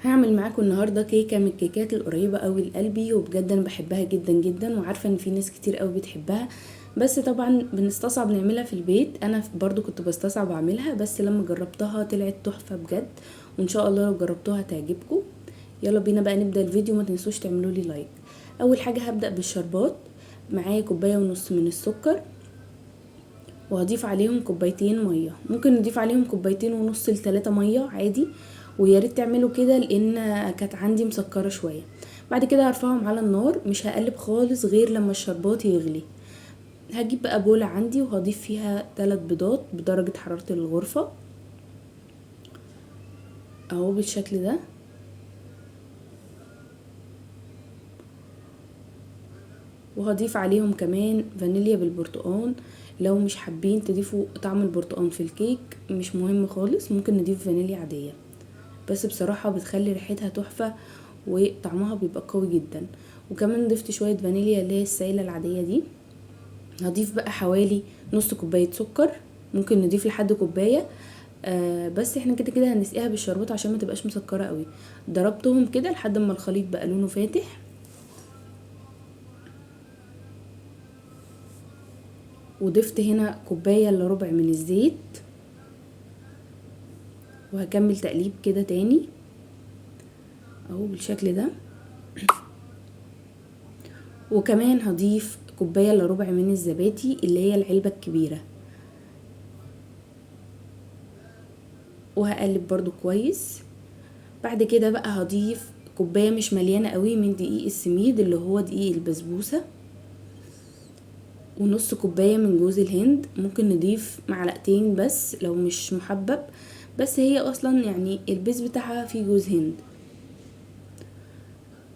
هعمل معاكم النهارده كيكه من الكيكات القريبه قوي لقلبي، وبجد انا بحبها جدا جدا، وعارفه ان في ناس كتير قوي بتحبها. بس طبعا بنستصعب نعملها في البيت. انا برضو كنت بستصعب اعملها، بس لما جربتها طلعت تحفه بجد، وان شاء الله لو جربتوها هتعجبكم. يلا بينا بقى نبدا الفيديو، ما تنسوش تعملوا لي لايك. اول حاجه هبدا بالشربات. معايا كوبايه ونص من السكر، وهضيف عليهم كوبايتين ميه، ممكن نضيف عليهم كوبايتين ونص ل3 ميه عادي، ويا ريت تعملوا كده لان كانت عندي مسكره شويه. بعد كده هرفعهم على النار، مش هقلب خالص غير لما الشربات يغلي. هجيب بقى بولة عندي وهضيف فيها 3 بيضات بدرجه حراره الغرفه اهو بالشكل ده. وهضيف عليهم كمان فانيليا بالبرتقال. لو مش حابين تضيفوا طعم البرتقال في الكيك مش مهم خالص، ممكن نضيف فانيليا عاديه، بس بصراحة بتخلي ريحتها تحفة وطعمها بيبقى قوي جدا. وكمان ضفت شوية فانيليا اللي هي السائلة العادية دي. هضيف بقى حوالي نص كوباية سكر، ممكن نضيف لحد كوباية. بس احنا كده كده هنسقيها بالشربات عشان ما تبقاش مسكرة قوي. ضربتهم كده لحد ما الخليط بقى لونه فاتح. وضفت هنا كوباية الا ربع من الزيت، وهكمل تقليب كده تاني اهو بالشكل ده. وكمان هضيف كوبايه الا ربع من الزبادي اللي هي العلبه الكبيره، وهقلب برضو كويس. بعد كده بقى هضيف كوبايه مش مليانه قوي من دقيق السميد اللي هو دقيق البسبوسه، ونص كوبايه من جوز الهند، ممكن نضيف معلقتين بس لو مش محبب، بس هي اصلا يعني البيز بتاعها فيه جوز هند.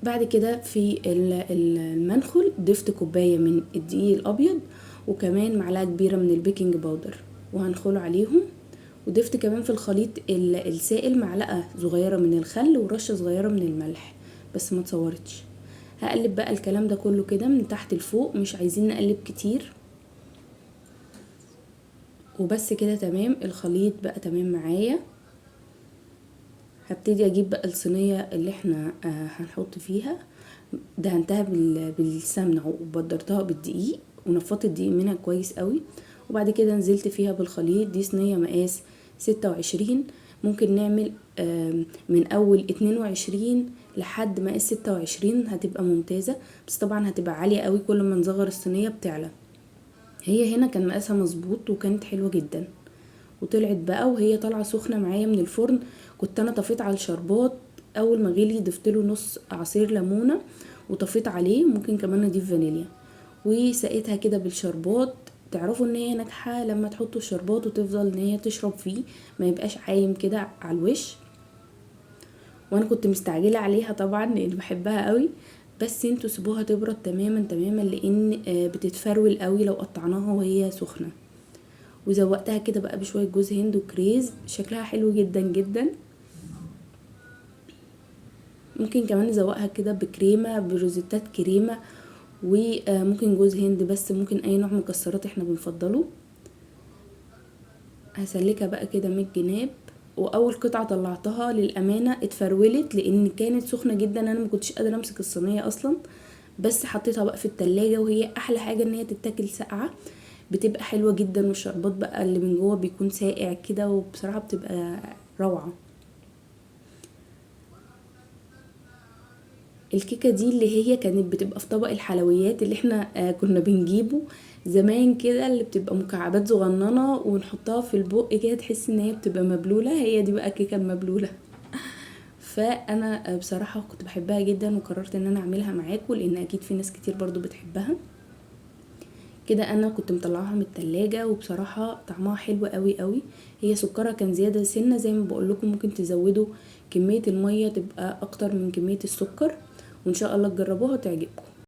بعد كده في المنخل ضفت كوبايه من الدقيق الابيض، وكمان معلقه كبيره من البيكنج باودر، وهنخله عليهم. وضفت كمان في الخليط السائل معلقه صغيره من الخل ورشه صغيره من الملح، بس ما تصورتش. هقلب بقى الكلام ده كله كده من تحت لفوق، مش عايزين نقلب كتير، وبس كده تمام. الخليط بقى تمام معايا. هبتدي اجيب بقى الصينيه اللي احنا هنحط فيها. دهنتها بالسمنه وبدرتها بالدقيق، ونفضت الدقيق منها كويس قوي. وبعد كده نزلت فيها بالخليط. دي صينيه مقاس 26، ممكن نعمل من اول 22 لحد مقاس 26 هتبقى ممتازه، بس طبعا هتبقى عاليه قوي، كل ما نصغر الصينيه بتعلى. هي هنا كان مقاسها مظبوط وكانت حلوه جدا. وطلعت بقى وهي طالعه سخنه معايا من الفرن. كنت انا طفيت على الشربات، اول ما غلي ضفت له نص عصير ليمونه وطفيت عليه، ممكن كمان نضيف فانيليا، وسقيتها كده بالشربات. تعرفوا ان هي ناجحه لما تحطوا الشربات وتفضل ان هي تشرب فيه، ما يبقاش عايم كده على الوش. وانا كنت مستعجله عليها طبعا لان بحبها قوي، بس انتوا سيبوها تبرد تماما تماما لان بتتفرول قوي لو قطعناها وهي سخنه. وزوقتها كده بقى بشويه جوز هند وكريز، شكلها حلو جدا جدا. ممكن كمان نزوقها كده بكريمه، بروزيتات كريمه، وممكن جوز هند، بس ممكن اي نوع مكسرات احنا بنفضله. هسلكها بقى كده من الجناب. واول قطعه طلعتها للامانه اتفرولت لان كانت سخنه جدا، انا ما كنتش قادره امسك الصينيه اصلا، بس حطيتها بقى في التلاجة. وهي احلى حاجه ان هي تتاكل ساقعه، بتبقى حلوه جدا، والشربات بقى اللي من جوه بيكون ساقع كده، وبصراحه بتبقى روعه. الكيكه دي اللي هي كانت بتبقى في طبق الحلويات اللي احنا كنا بنجيبه زمان كده، اللي بتبقى مكعبات صغننه ونحطها في البق كده تحس ان هي بتبقى مبلوله، هي دي بقى كيكه المبلوله. فانا بصراحه كنت بحبها جدا، وقررت ان انا اعملها معاكم لان اكيد في ناس كتير برضو بتحبها كده. انا كنت مطلعاها من التلاجة، وبصراحه طعمها حلو قوي قوي. هي سكرها كان زياده سنه زي ما بقول لكم، ممكن تزودوا كميه الميه تبقى اكتر من كميه السكر، وان شاء الله تجربوها وتعجبكم.